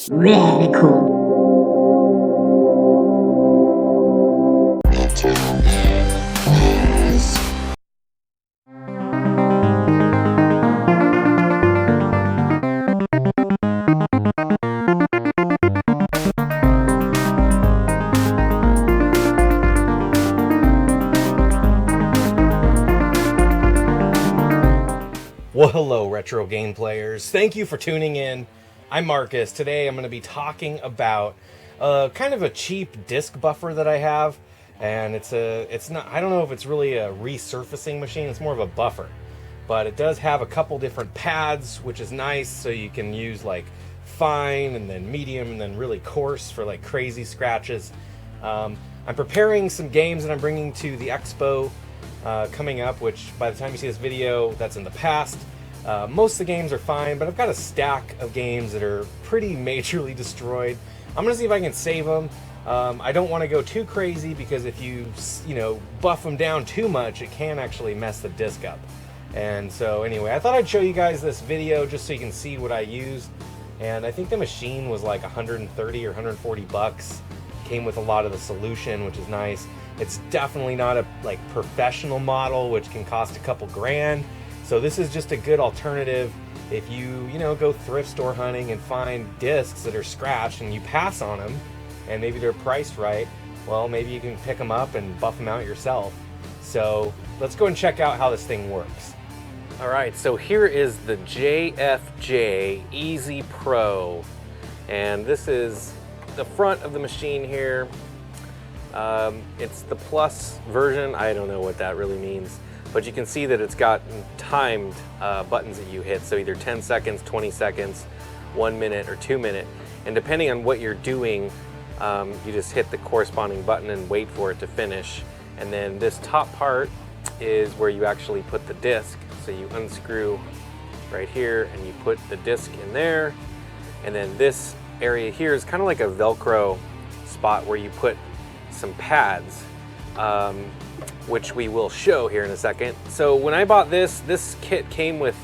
Very cool. Well, hello, retro game players. Thank you for tuning in. I'm Marcus. Today I'm going to be talking about kind of a cheap disc buffer that I have, and it's not. I don't know if it's really a resurfacing machine. It's more of a buffer, but it does have a couple different pads, which is nice. So you can use like fine, and then medium, and then really coarse for like crazy scratches. I'm preparing some games that I'm bringing to the expo coming up, which by the time you see this video, that's in the past. Most of the games are fine, but I've got a stack of games that are pretty majorly destroyed. I'm gonna see if I can save them. I don't want to go too crazy because if you buff them down too much, it can actually mess the disc up. And so anyway, I thought I'd show you guys this video just so you can see what I used. And I think the machine was like 130 or 140 bucks. Came with a lot of the solution, which is nice. It's definitely not a like professional model, which can cost a couple grand. So this is just a good alternative if you go thrift store hunting and find discs that are scratched and you pass on them and maybe they're priced right. Well, maybe you can pick them up and buff them out yourself. So let's go and check out how this thing works. All right, so here is the JFJ Easy Pro, and this is the front of the machine here. It's the plus version. I don't know what that really means, but you can see that it's got timed buttons that you hit. So either 10 seconds, 20 seconds, 1 minute, or 2 minute. And depending on what you're doing, you just hit the corresponding button and wait for it to finish. And then this top part is where you actually put the disc. So you unscrew right here and you put the disc in there. And then this area here is kind of like a Velcro spot where you put some pads, which we will show here in a second. So when I bought this kit came with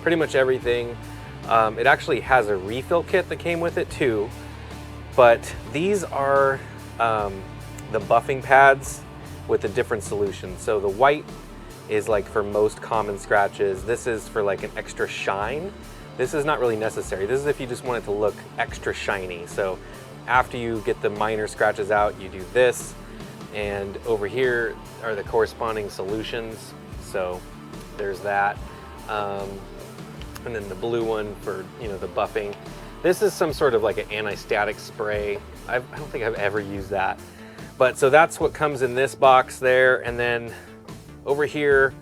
pretty much everything. It actually has a refill kit that came with it too, but these are the buffing pads with a different solution. So the white is like for most common scratches. This is for like an extra shine. This is not really necessary. This is if you just want it to look extra shiny. So after you get the minor scratches out, you do this. And over here are the corresponding solutions. So there's that. And then the blue one for the buffing. This is some sort of like an anti-static spray. I don't think I've ever used that. But so that's what comes in this box there. And then over here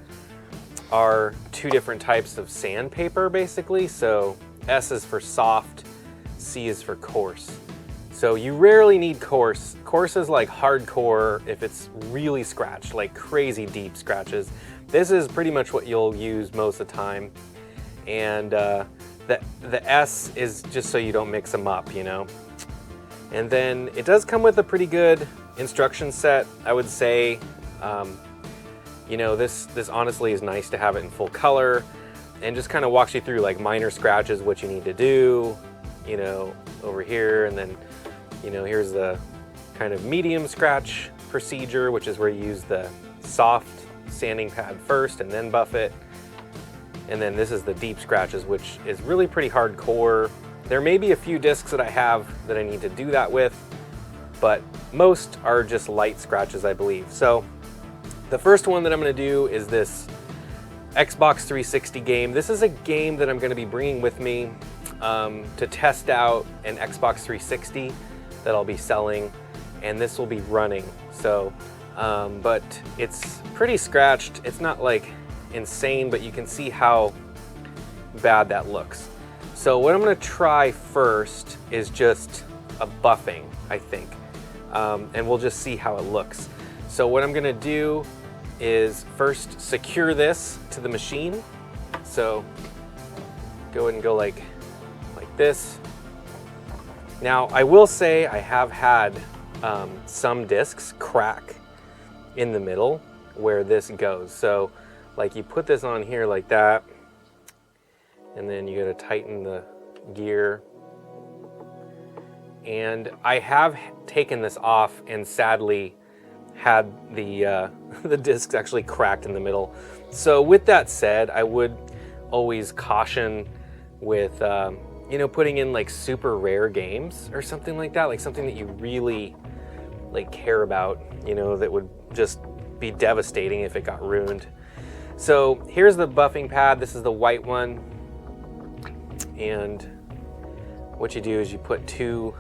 are two different types of sandpaper basically. So S is for soft, C is for coarse. So you rarely need coarse. Coarse is like hardcore if it's really scratched, like crazy deep scratches. This is pretty much what you'll use most of the time. And the S is just so you don't mix them up, And then it does come with a pretty good instruction set, I would say. This honestly is nice to have it in full color and just kind of walks you through like minor scratches, what you need to do, over here. And then, here's the kind of medium scratch procedure, which is where you use the soft sanding pad first and then buff it. And then this is the deep scratches, which is really pretty hardcore. There may be a few discs that I have that I need to do that with, but most are just light scratches, I believe. So the first one that I'm going to do is this Xbox 360 game. This is a game that I'm going to be bringing with me to test out an Xbox 360 that I'll be selling, and this will be running. So, but it's pretty scratched. It's not like insane, but you can see how bad that looks. So what I'm going to try first is just a buffing, I think, and we'll just see how it looks. So what I'm going to do is first secure this to the machine. So go ahead and go like this. Now I will say I have had some discs crack in the middle where this goes. So like you put this on here like that, and then you gotta tighten the gear and I have taken this off and sadly had the the discs actually cracked in the middle. So with that said, I would always caution with you know, putting in like super rare games or something like that, like something that you really like care about, you know, that would just be devastating if it got ruined. So here's the buffing pad. This is the white one, and what you do is you put two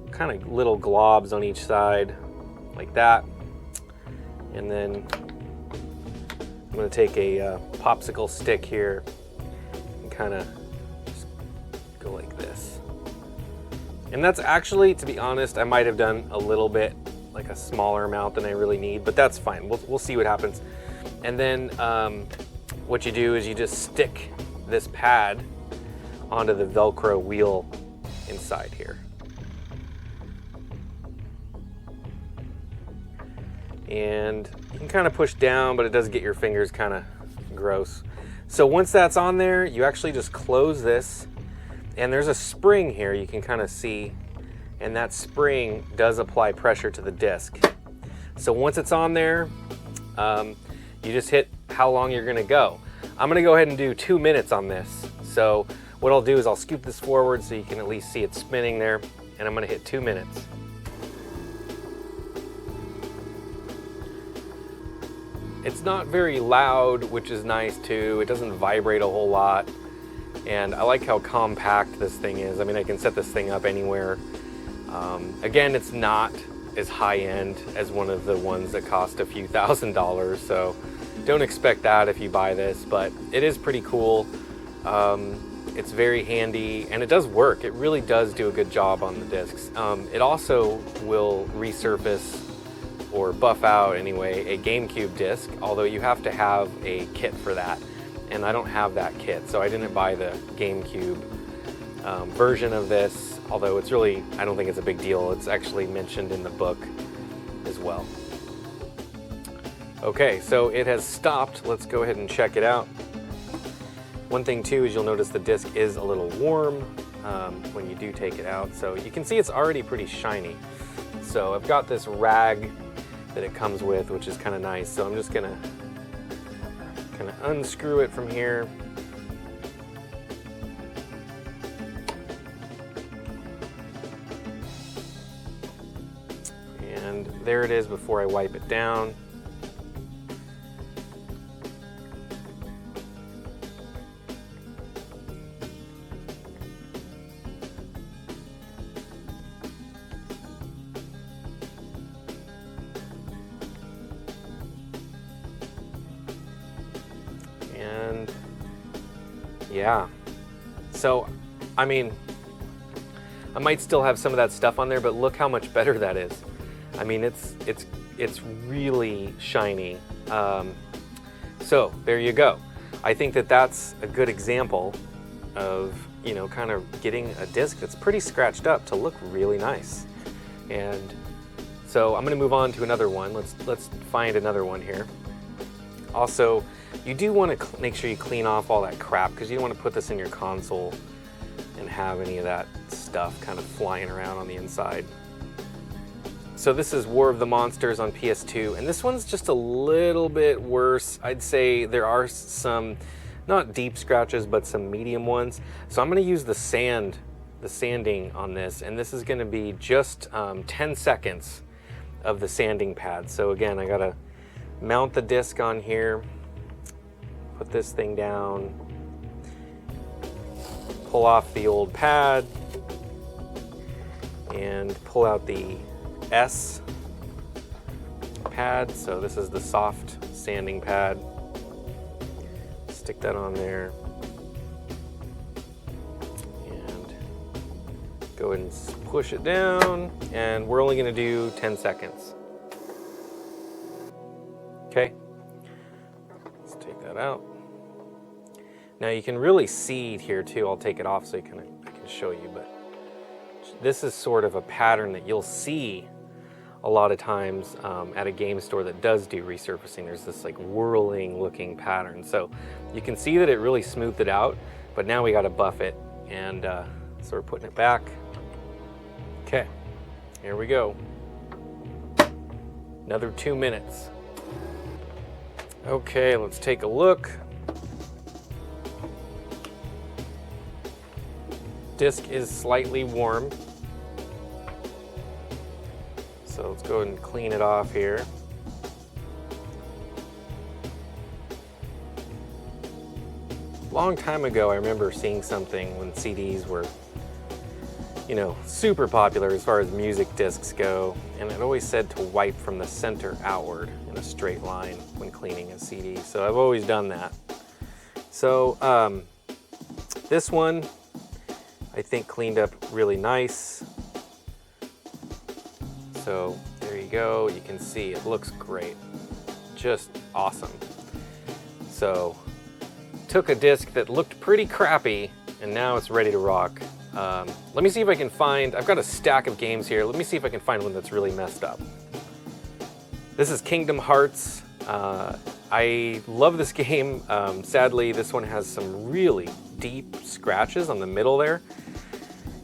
kind of little globs on each side like that, and then I'm going to take a popsicle stick here and kind of just go like this. And that's actually, to be honest, I might have done a little bit, like a smaller amount than I really need, but that's fine. We'll see what happens. And then what you do is you just stick this pad onto the Velcro wheel inside here. And you can kind of push down, but it does get your fingers kind of gross. So once that's on there, you actually just close this, and there's a spring here you can kind of see, and that spring does apply pressure to the disc. So once it's on there, you just hit how long you're gonna go. I'm gonna go ahead and do 2 minutes on this. So what I'll do is I'll scoop this forward so you can at least see it spinning there, and I'm gonna hit 2 minutes. It's not very loud, which is nice too. It doesn't vibrate a whole lot. And I like how compact this thing is. I mean, I can set this thing up anywhere. Again, it's not as high-end as one of the ones that cost a few $1,000s, so don't expect that if you buy this, but it is pretty cool. It's very handy, and it does work. It really does do a good job on the discs. It also will resurface or buff out anyway a GameCube disc, although you have to have a kit for that, and I don't have that kit, so I didn't buy the GameCube version of this, although it's really, I don't think it's a big deal. It's actually mentioned in the book as well. Okay, so it has stopped. Let's go ahead and check it out. One thing too is you'll notice the disc is a little warm when you do take it out, so you can see it's already pretty shiny. So I've got this rag that it comes with, which is kind of nice. So I'm just gonna kind of unscrew it from here. And there it is before I wipe it down. And yeah, so I mean, I might still have some of that stuff on there, but look how much better that is. I mean, it's really shiny. So there you go. I think that that's a good example of, you know, kind of getting a disc that's pretty scratched up to look really nice. And so I'm going to move on to another one. Let's find another one here. Also, you do want to make sure you clean off all that crap, because you don't want to put this in your console and have any of that stuff kind of flying around on the inside. So this is War of the Monsters on PS2, and this one's just a little bit worse. I'd say there are some, not deep scratches, but some medium ones. So I'm going to use the sanding on this, and this is going to be just 10 seconds of the sanding pad. So again, I got to mount the disc on here, put this thing down, pull off the old pad, and pull out the S pad. So this is the soft sanding pad. Stick that on there, and go ahead and push it down, and we're only going to do 10 seconds. Okay, let's take that out. Now you can really see here too. I'll take it off so I can show you, but this is sort of a pattern that you'll see a lot of times at a game store that does do resurfacing. There's this like whirling looking pattern. So you can see that it really smoothed it out, but now we got to buff it, and so we're putting it back. here we go. Another 2 minutes. Okay, let's take a look. Disc is slightly warm. So let's go ahead and clean it off here. Long time ago, I remember seeing something when CDs were, you know, super popular as far as music discs go, and it always said to wipe from the center outward in a straight line when cleaning a CD. So I've always done that. So this one, I think cleaned up really nice. So there you go, you can see it looks great, just awesome. So took a disc that looked pretty crappy and now it's ready to rock. Let me see if I can find, I've got a stack of games here, let me see if I can find one that's really messed up. This is Kingdom Hearts. I love this game. Sadly, this one has some really deep scratches on the middle there.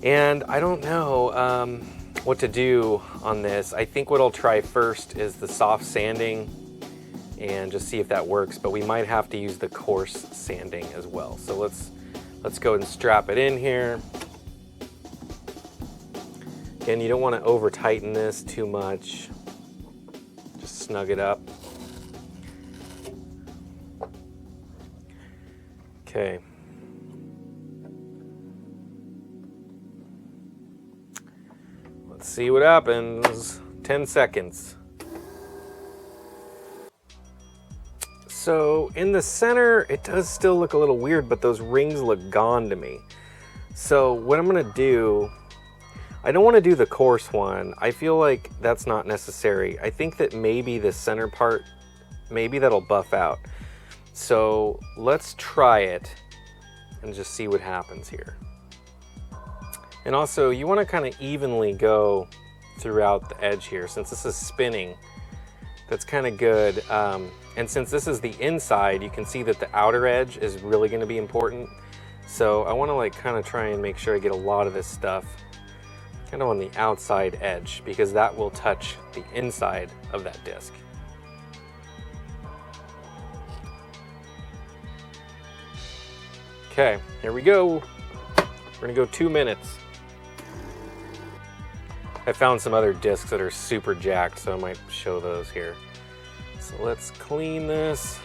And I don't know what to do on this. I think what I'll try first is the soft sanding and just see if that works, but we might have to use the coarse sanding as well. So let's go and strap it in here. Again, you don't want to over tighten this too much. Just snug it up. Okay. Let's see what happens. 10 seconds. So in the center, it does still look a little weird, but those rings look gone to me. So what I'm gonna do, I don't wanna do the coarse one. I feel like that's not necessary. I think that maybe the center part, maybe that'll buff out. So let's try it and just see what happens here. And also you wanna kinda evenly go throughout the edge here. Since this is spinning, that's kinda good. And since this is the inside, you can see that the outer edge is really gonna be important. So I wanna like kinda try and make sure I get a lot of this stuff kind of on the outside edge, because that will touch the inside of that disc. Okay, here we go. We're gonna go 2 minutes. I found some other discs that are super jacked, so I might show those here. So let's clean this.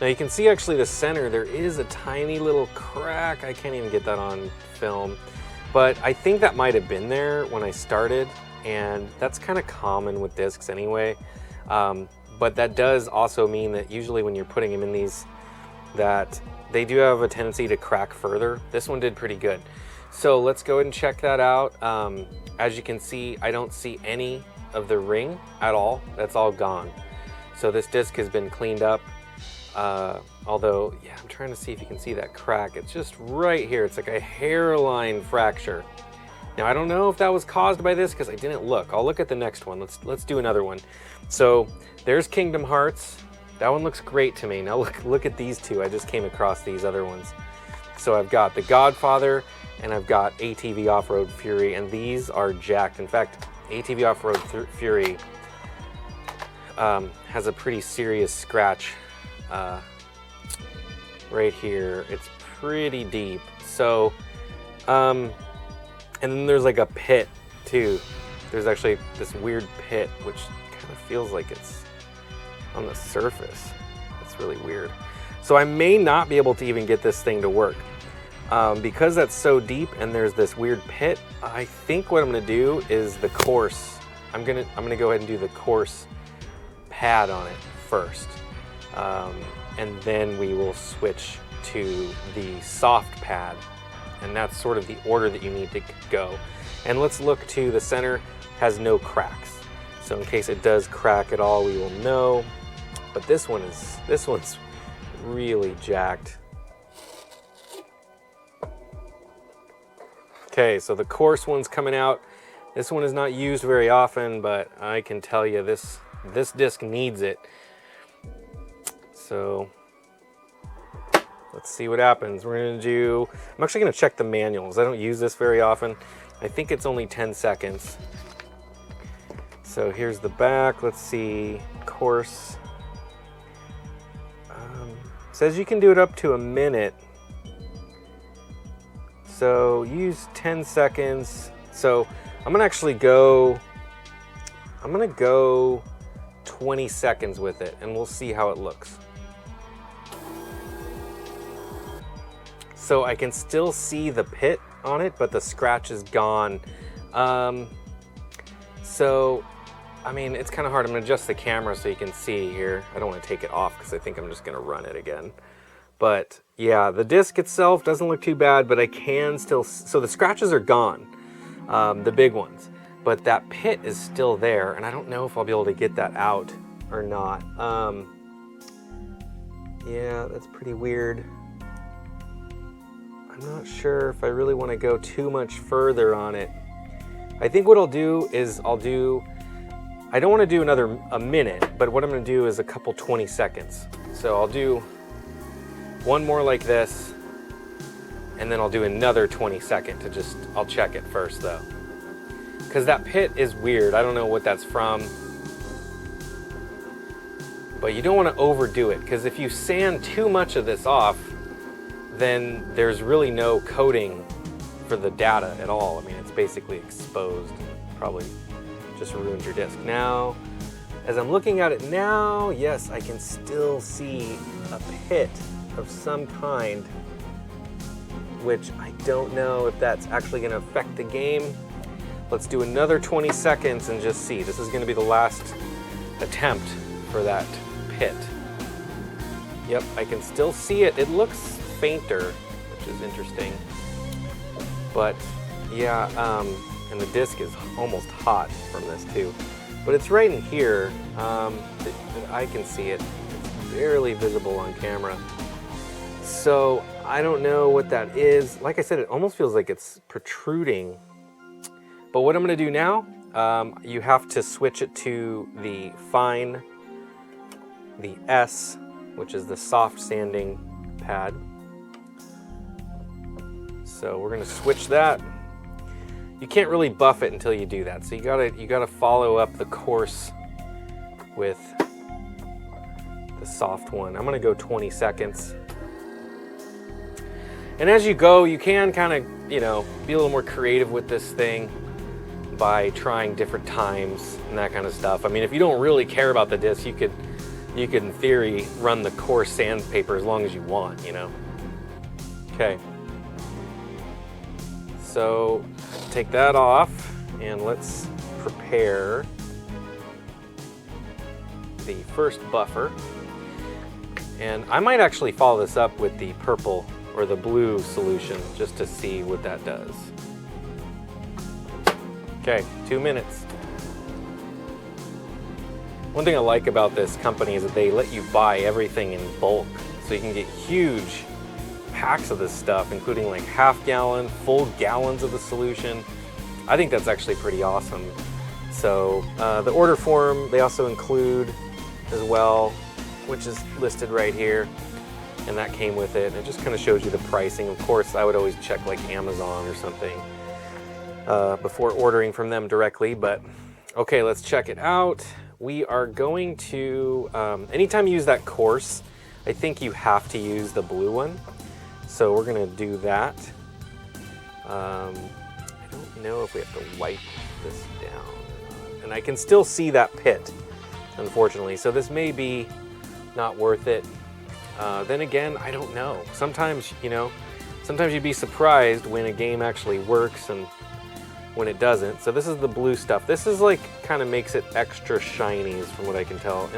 Now you can see actually the center, there is a tiny little crack. I can't even get that on film, but I think that might have been there when I started, and that's kind of common with discs anyway. But that does also mean that usually when you're putting them in these, that they do have a tendency to crack further. This one did pretty good. So let's go ahead and check that out. As you can see, I don't see any of the ring at all. That's all gone. So this disc has been cleaned up. Although, yeah, I'm trying to see if you can see that crack. It's just right here. It's like a hairline fracture. Now, I don't know if that was caused by this because I didn't look. I'll look at the next one. Let's do another one. So there's Kingdom Hearts. That one looks great to me. Now look at these two. I just came across these other ones. So I've got The Godfather and I've got ATV Off-Road Fury, and these are jacked. In fact, ATV Off-Road Fury has a pretty serious scratch right here. It's pretty deep. So, and then there's like a pit too. There's actually this weird pit, which kind of feels like it's on the surface. It's really weird. So I may not be able to even get this thing to work. Because that's so deep and there's this weird pit, I think what I'm gonna do is the coarse. I'm gonna go ahead and do the coarse pad on it first. And then we will switch to the soft pad. And that's sort of the order that you need to go. And let's look to the center, has no cracks. So in case it does crack at all, we will know. But this one's really jacked. Okay, so the coarse one's coming out. This one is not used very often, but I can tell you this disc needs it. So let's see what happens. We're gonna do, I'm actually gonna check the manuals. I don't use this very often. I think it's only 10 seconds. So here's the back. Let's see, course. Says you can do it up to a minute. So use 10 seconds. So I'm gonna actually go 20 seconds with it, and we'll see how it looks. So I can still see the pit on it, but the scratch is gone. So, I mean, it's kind of hard. I'm gonna adjust the camera so you can see here. I don't wanna take it off because I think I'm just gonna run it again. But yeah, the disc itself doesn't look too bad, but I can still, so the scratches are gone, the big ones, but that pit is still there, and I don't know if I'll be able to get that out or not. Yeah, that's pretty weird. I'm not sure if I really want to go too much further on it. I think what I'll do is I don't want to do a minute, but what I'm going to do is a couple 20 seconds. So I'll do one more like this, and then I'll do another 20 second to just, I'll check it first though. Because that pit is weird. I don't know what that's from. But you don't want to overdo it, because if you sand too much of this off, then there's really no coating for the data at all. I mean, it's basically exposed. Probably just ruins your disc. Now, as I'm looking at it now, yes, I can still see a pit of some kind, which I don't know if that's actually going to affect the game. Let's do another 20 seconds and just see. This is going to be the last attempt for that pit. Yep, I can still see it. It looks fainter, which is interesting. But yeah, and the disc is almost hot from this too. But it's right in here. I can see it. It's barely visible on camera. So I don't know what that is. Like I said, it almost feels like it's protruding. But what I'm gonna do now, you have to switch it to the fine, the S, which is the soft sanding pad. So we're gonna switch that. You can't really buff it until you do that. So you gotta follow up the course with the soft one. I'm gonna go 20 seconds. And as you go, you can kind of, be a little more creative with this thing by trying different times and that kind of stuff. I mean, if you don't really care about the disc, you could in theory run the coarse sandpaper as long as you want, Okay. So take that off and let's prepare the first buffer. And I might actually follow this up with the purple or the blue solution just to see what that does. Okay, 2 minutes. One thing I like about this company is that they let you buy everything in bulk. So you can get huge packs of this stuff, including like half-gallon, full gallons of the solution. I think that's actually pretty awesome. So the order form they also include as well, which is listed right here. And that came with it. It just kind of shows you the pricing. Of course, I would always check like Amazon or something before ordering from them directly. But okay, let's check it out. We are going to, anytime you use that course, I think you have to use the blue one. So we're gonna do that. I don't know if we have to wipe this down. And I can still see that pit, unfortunately. So this may be not worth it. Then again, I don't know. Sometimes, sometimes you'd be surprised when a game actually works and when it doesn't. So this is the blue stuff. This is like, kind of makes it extra shiny is from what I can tell.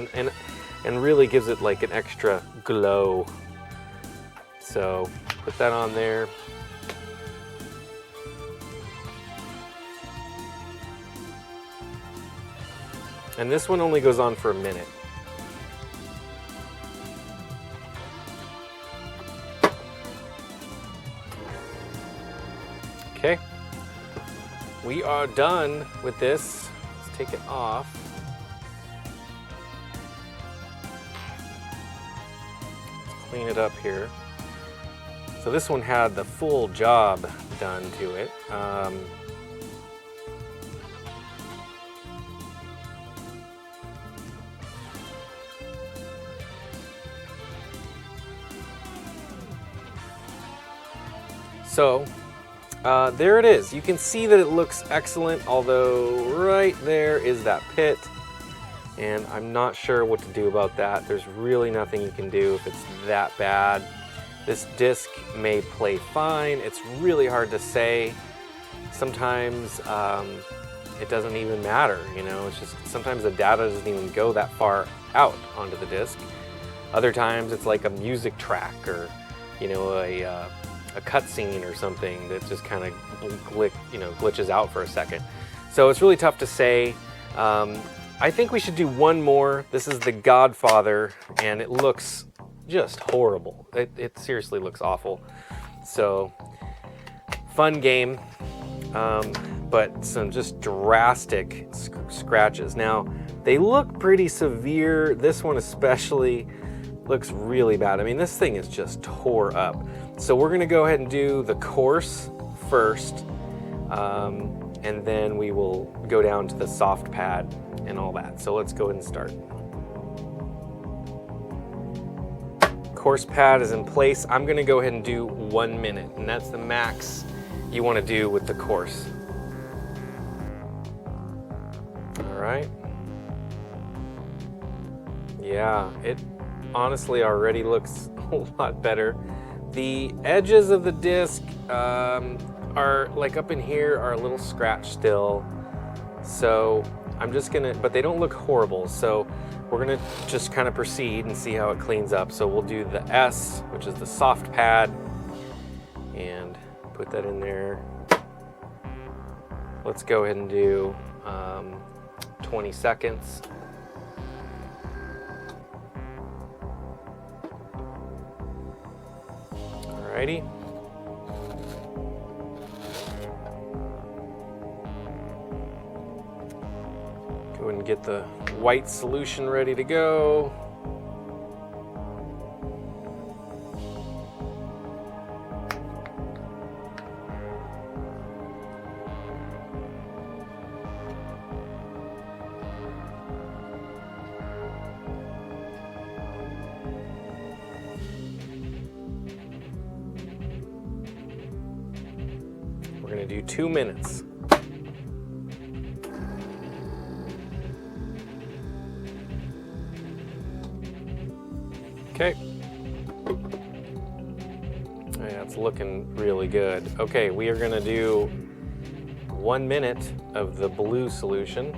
And really gives it like an extra glow. So put that on there. And this one only goes on for a minute. Okay. we are done with this. Let's take it off. Let's clean it up here. So this one had the full job done to it. So there it is. You can see that it looks excellent, although right there is that pit, and I'm not sure what to do about that. There's really nothing you can do if it's that bad. This disc may play fine. It's really hard to say. Sometimes it doesn't even matter, you know. It's just sometimes the data doesn't even go that far out onto the disc. Other times it's like a music track, or you know, a cutscene or something that just kind of glitches out for a second. So it's really tough to say. I think we should do one more. This is the Godfather, and it looks just horrible. It seriously looks awful. So fun game, but some just drastic scratches. Now they look pretty severe. This one especially looks really bad. I mean, this thing is just tore up. So we're gonna go ahead and do the course first, and then we will go down to the soft pad and all that. So let's go ahead and start. Course pad is in place. I'm gonna go ahead and do 1 minute, and that's the max you wanna do with the course. All right. Yeah, it honestly already looks a lot better. The edges of the disc are like up in here are a little scratched still. So I'm just gonna, but they don't look horrible. So we're gonna just kind of proceed and see how it cleans up. So we'll do the S, which is the soft pad, and put that in there. Let's go ahead and do 20 seconds. Alrighty. Go ahead and get the white solution ready to go. We're going to do 2 minutes. Okay. Yeah, it's looking really good. Okay, we are going to do 1 minute of the blue solution.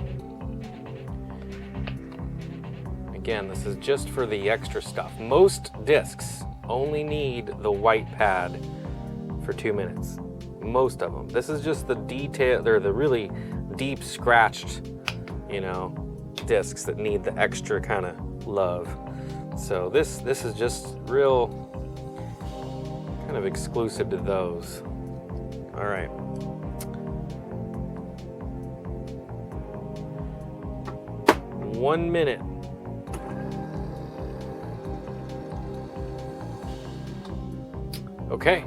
Again, this is just for the extra stuff. Most discs only need the white pad for 2 minutes. Most of them. This is just the detail, they're the really deep scratched, you know, discs that need the extra kind of love. So this is just real kind of exclusive to those. All right. One minute. Okay.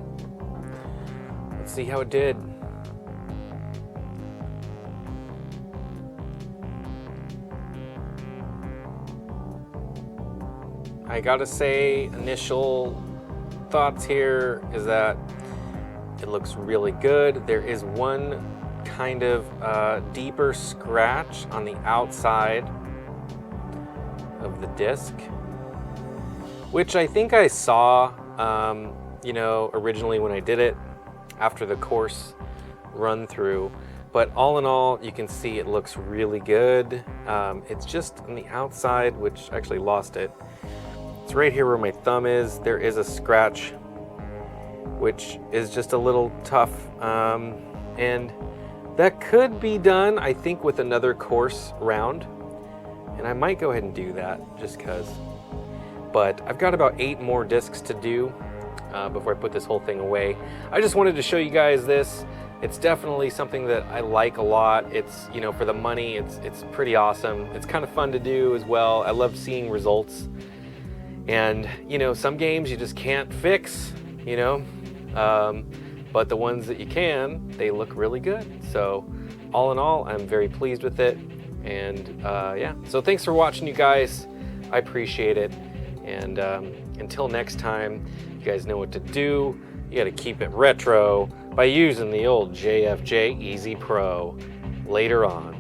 Let's see how it did. I gotta say, initial thoughts here is that it looks really good. There is one kind of deeper scratch on the outside of the disc, which I think I saw, you know, originally when I did it after the course run through. But all in all, you can see it looks really good. It's just on the outside, which I actually lost it. It's right here where my thumb is. There is a scratch, which is just a little tough. And that could be done, I think, with another course round. And I might go ahead and do that just because. But I've got about 8 more discs to do before I put this whole thing away. I just wanted to show you guys this. It's definitely something that I like a lot. It's, you know, for the money, it's pretty awesome. It's kind of fun to do as well. I love seeing results. And, you know, some games you just can't fix, you know, but the ones that you can, they look really good. So all in all, I'm very pleased with it. And yeah, so thanks for watching, you guys. I appreciate it. And until next time, you guys know what to do. You got to keep it retro by using the old JFJ Easy Pro. Later on.